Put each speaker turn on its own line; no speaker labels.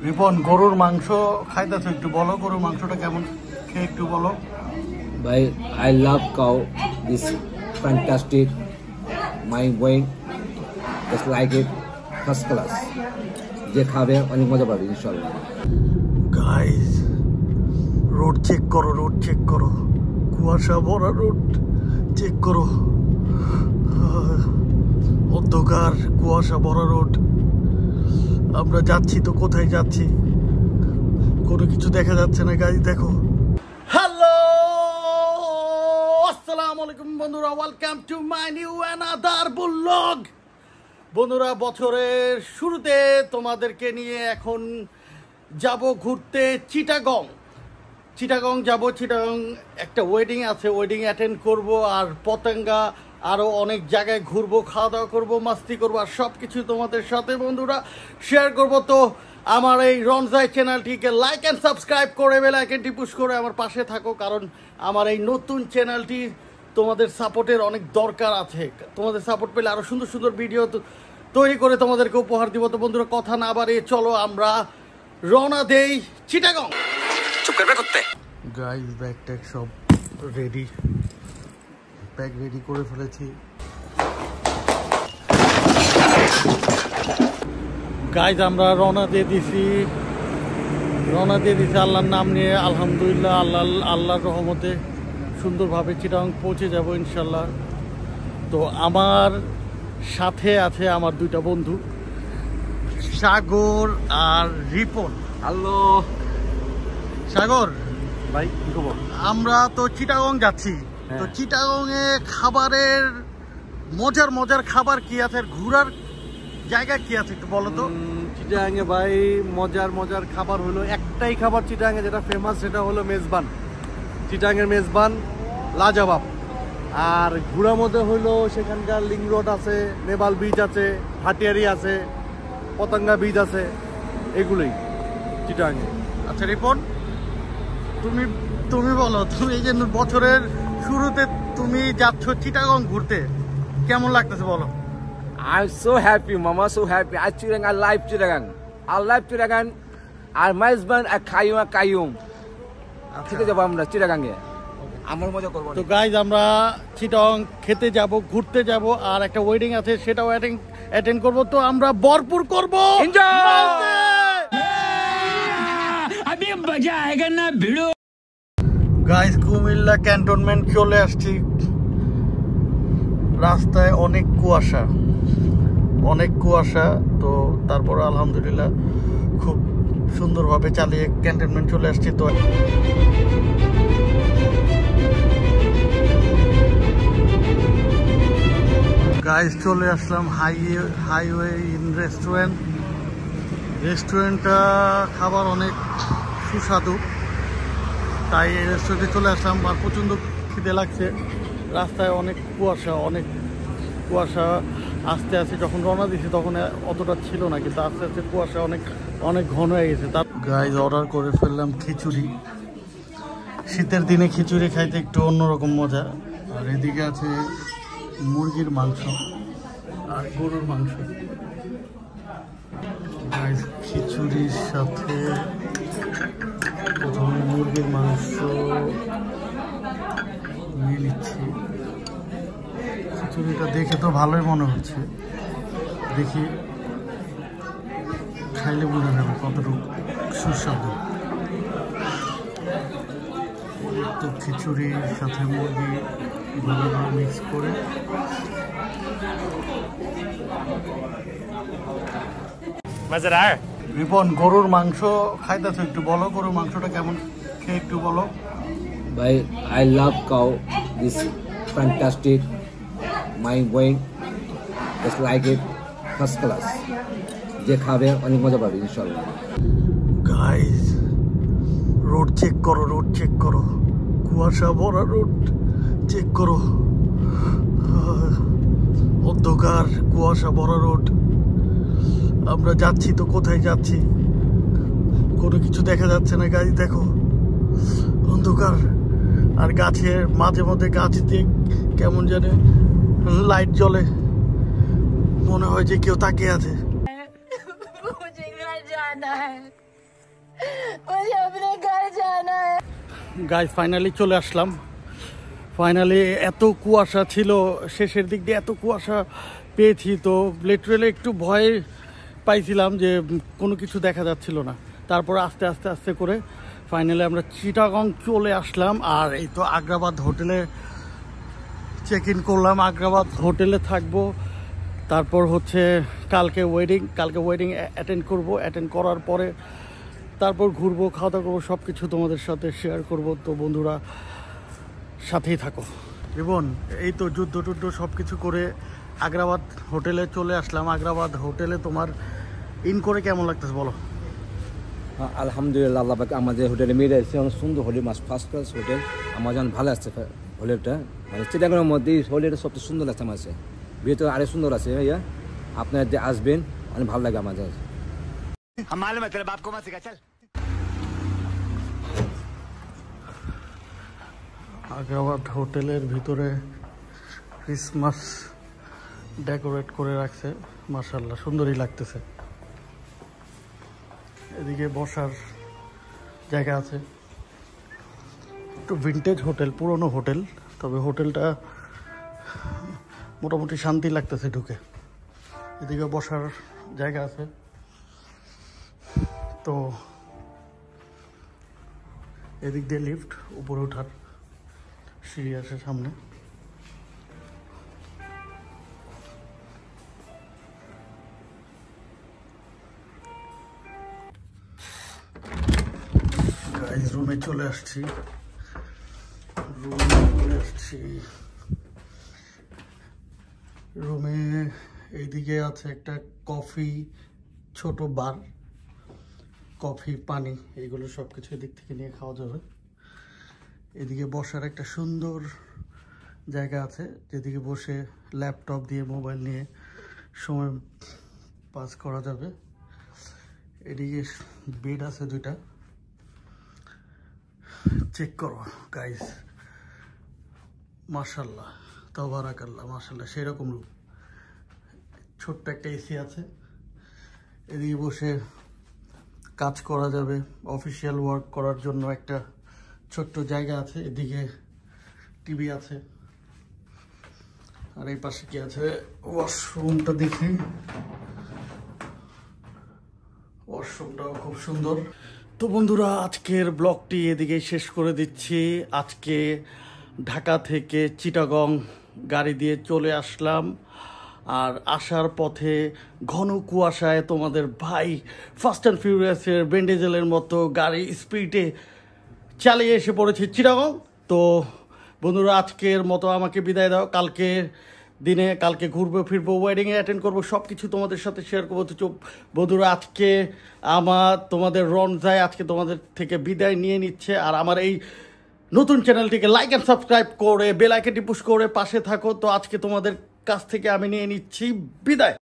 রিপন গরুর মাংস খাইতেছো, একটু বলো গরুর মাংসটা কেমন খেয়ে একটু বলো।
ভাই I love cow, is fantastic, my when just like it, first class. যে খাবে অনেক মজা পাবে ইনশাল্লাহ।
গাইস রোড চেক করো, রোড চেক করো, কুয়াশা ভরা রোড চেক করো, অন্ধকার কুয়াশা ভরা রোড। আমরা যাচ্ছি তো কোথায় যাচ্ছি কোনো কিছু দেখা যাচ্ছে না। গাইস দেখো। হ্যালো আসসালামু আলাইকুম বন্ধুরা, welcome to my new another blog. বন্ধুরা বছরের শুরুতে তোমাদেরকে নিয়ে এখন যাব ঘুরতে চিটাগং যাব। চিটাগং একটা ওয়েডিং আছে, ওয়েডিং অ্যাটেন্ড করব, আর পতেঙ্গা আরও অনেক জায়গায় ঘুরবো, খাওয়া দাওয়া করবো, মাস্তি করবো, আর সব কিছু তোমাদের সাথে বন্ধুরা শেয়ার করব। তো আমার এই রনজাই চ্যানেলটিকে লাইক অ্যান্ড সাবস্ক্রাইব করে বেল আইকনটি পুশ করে আমার পাশে থাকো, কারণ আমার এই নতুন চ্যানেলটি তোমাদের সাপোর্টের অনেক দরকার আছে। তোমাদের সাপোর্ট পেলে আরও সুন্দর সুন্দর ভিডিও তৈরি করে তোমাদেরকে উপহার দিব। তো বন্ধুরা কথা না বাড়িয়ে চলো আমরা রওনা দেই চিটাগং।
চুপ করবে করতে
গাইস ব্যাগ ট্যাগ সব রেডি, ব্যাগ রেডি করে ফেলেছি। গাইস আমরা রওনা দিয়ে দিছি আল্লাহর নাম নিয়ে। আলহামদুলিল্লাহ আল্লাহর রহমতে সুন্দরভাবে চিটাগং পৌঁছে যাব ইনশাল্লাহ। তো আমার সাথে আছে আমার দুইটা বন্ধু, সাগর আর রিপন।
হ্যালো
সাগর
ভাই, কি খবর?
আমরা তো চিটাগং যাচ্ছি, তো চিটাগং এ খাবারের মজার খাবার কি আছে, ঘোরার জায়গা কি আছে একটু বলো তো।
চিটাগাঙে ভাই মজার খাবার হলো একটাই খাবার চিটাগাঙে যেটা ফেমাস, সেটা হলো মেজবান। চিটাগাঙের মেজবান লাজবাব। আর ঘোরার মধ্যে হইলো সেখানকার লিং রোড আছে, নেভাল বিচ আছে, হাটিয়ারি আছে, পতঙ্গা বিচ আছে, এগুলোই চিটাগাঙে।
আচ্ছা রিপন তুমি বলো, তুমি এই যে বছরের শুরুতে তুমি যাচ্ছ চিটাগং ঘুরতে, কেমন লাগতেছে বলো।
I'm so happy, Mama, so happy. I Chittagong, I like Chittagong. I like Chittagong. R my husband, I Qayyum. ঠিক আছে, যাবো আমরা চিটাগাঙে, আমার মজা করবো।
তো গাইজ আমরা চিটাগং খেতে যাব, ঘুরতে যাব, আর একটা ওয়েডিং আছে সেটাও অ্যাটেন্ড করব। তো আমরা ভরপুর করব,
अभी मजा आएगा ना भिड़ो।
গাইজ কুমিল্লা ক্যান্টনমেন্ট চলে আসছি। রাস্তায় অনেক কুয়াশা, তো তারপর আলহামদুলিল্লাহ খুব সুন্দরভাবে চালিয়ে ক্যান্টনমেন্ট চলে আসছি। তো গাইজ চলে আসলাম হাইওয়ে ইন রেস্টুরেন্টটা খাবার অনেক সুস্বাদু, তাই এই রেস্টুরেন্টে চলে আসলাম। আর প্রচণ্ড খিদে লাগছে, রাস্তায় অনেক কুয়াশা আস্তে আস্তে যখন রওনা দিয়েছি তখন অতটা ছিল না, কিন্তু আস্তে আস্তে কুয়াশা অনেক ঘন হয়ে গেছে। তার গাইজ অর্ডার করে ফেললাম খিচুড়ি। শীতের দিনে খিচুড়ি খাইতে একটু অন্যরকম মজা। আর এদিকে আছে মুরগির মাংস আর গরুর মাংস। গাইজ খিচুড়ির সাথে প্রথমে মুরগির মাংস নিয়ে নিচ্ছি। খিচুড়িটা দেখে তো ভালোই মনে হচ্ছে, দেখি খাইলে বোঝা যাবে কতটুকু সুস্বাদু। তো খিচুড়ির সাথে মুরগি ভালোভাবে মিক্স করে রিপন গরুর মাংস খাইতেছো, একটু বলো গরুর মাংসটা কেমন খেয়ে একটু বলো।
ভাই I love cow, is fantastic, my when just like it, first class. যে খাবে অনেক মজা পাবে ইনশাল্লাহ।
গাইস রোড চেক করো, কুয়াশা ভরা রোড চেক করো, অন্ধকার কুয়াশা ভরা রোড। আমরা যাচ্ছি তো কোথায় যাচ্ছি কোনো কিছু দেখা যাচ্ছে না। গাইস দেখো অন্ধকার, আর গাছের মাঝে মধ্যে গাছ দিয়ে কেমন জানে লাইট জ্বলে, মনে হয় যে কেউ তাকিয়ে আছে।
मुझे अपने घर जाना है।
গাইস ফাইনালি চলে আসলাম। ফাইনালি এত কুয়াশা ছিল, শেষের দিক দিয়ে এত কুয়াশা পেয়েছি, তো লিটারালি একটু ভয় পাইছিলাম যে কোনো কিছু দেখা যাচ্ছিল না। তারপর আস্তে আস্তে আস্তে করে ফাইনালি আমরা চিটাগং চলে আসলাম। আর এই তো আগ্রাবাদ হোটেলে চেক ইন করলাম, আগ্রাবাদ হোটেলে থাকবো। তারপর হচ্ছে কালকে ওয়েডিং অ্যাটেন্ড করব, অ্যাটেন্ড করার পরে তারপর ঘুরবো, খাওয়া দাওয়া করবো, সব কিছু তোমাদের সাথে শেয়ার করব। তো বন্ধুরা সাথেই থাকো। এবং এই তো যুদ্ধ সব কিছু করে আগ্রাবাদ হোটেলে চলে আসলাম। আগ্রাবাদ হোটেলে তোমার ইন করে কেমন লাগতেছে বলো?
আলহামদুলিল্লাহ, আল্লাহ পাক আমাদের হোটেলে মেরে এসেছে, অনেক সুন্দর হোটেল, ফার্স্ট ক্লাস হোটেল। আমার যেন ভালো আসছে হোটেলটা, মানে চিটাগংয়ের মধ্যে হোটেলটা সবচেয়ে সুন্দর লাগছে আমার কাছে। ভিতরে আরো সুন্দর আছে ভাইয়া, আপনারা যে আসবেন অনেক ভালো লাগে আমাদের।
हम मालूम है तेरे बाप को मत सिखा चल।
আগ্রাবাদ হোটেলের ভিতরে ক্রিসমাস ডেকোরেট করে রাখছে, মাশাআল্লাহ সুন্দরই লাগতেছে। এদিকে বসার জায়গা আছে, একটু ভিন্টেজ হোটেল, পুরনো হোটেল, তবে হোটেলটা মোটামুটি শান্তি লাগতেছে ঢুকে। এদিকে বসার জায়গা আছে। তো এদিক দিয়ে লিফট, উপরে ওঠার সিঁড়ি আছে সামনে। রুমে চলে আসছি, রুমে এইদিকে আছে একটা কফি, ছোট বার, কফি, পানি, এইগুলো সব কিছু এদিক থেকে নিয়ে খাওয়া যাবে। এদিকে বসার একটা সুন্দর জায়গা আছে, যেদিকে বসে ল্যাপটপ দিয়ে, মোবাইল নিয়ে সময় পাস করা যাবে। এদিকে বেড আছে দুইটা, চেক করো গাইস, মাশাআল্লাহ তাবারাকাল্লাহ, মাশাআল্লাহ সেরকম রুম। ছোট্ট একটা এসি আছে, এদিকে বসে কাজ করা যাবে, অফিসিয়াল ওয়ার্ক করার জন্য একটা ছোট্ট জায়গা আছে। এদিকে টিভি আছে, আর এই পাশে কি আছে, ওয়াশরুমটা দেখি, ওয়াশরুমটাও খুব সুন্দর। তো বন্ধুরা আজকের ব্লগটি এদিকে শেষ করে দিচ্ছি। আজকে ঢাকা থেকে চিটাগং গাড়ি দিয়ে চলে আসলাম, আর আসার পথে ঘন কুয়াশায় তোমাদের ভাই ফাস্ট অ্যান্ড ফিউরিয়াসের বেন্ডেজেলের মতো গাড়ি স্পিডে চালিয়ে এসে পড়েছি চিটাগং। তো বন্ধুরা আজকের মতো আমাকে বিদায় দাও। কালকে ঘুরবো ফিরবো, ওয়েডিংয়ে অ্যাটেন্ড করবো, সব কিছু তোমাদের সাথে শেয়ার করবো। তো বন্ধুরা আজকে তোমাদের রনজাই আজকে তোমাদের থেকে বিদায় নিয়ে নিচ্ছে। আর আমার এই নতুন চ্যানেলটিকে লাইক অ্যান্ড সাবস্ক্রাইব করে বেল আইকনটি পুশ করে পাশে থাকো। তো আজকে তোমাদের কাছ থেকে আমি নিয়ে নিচ্ছি বিদায়।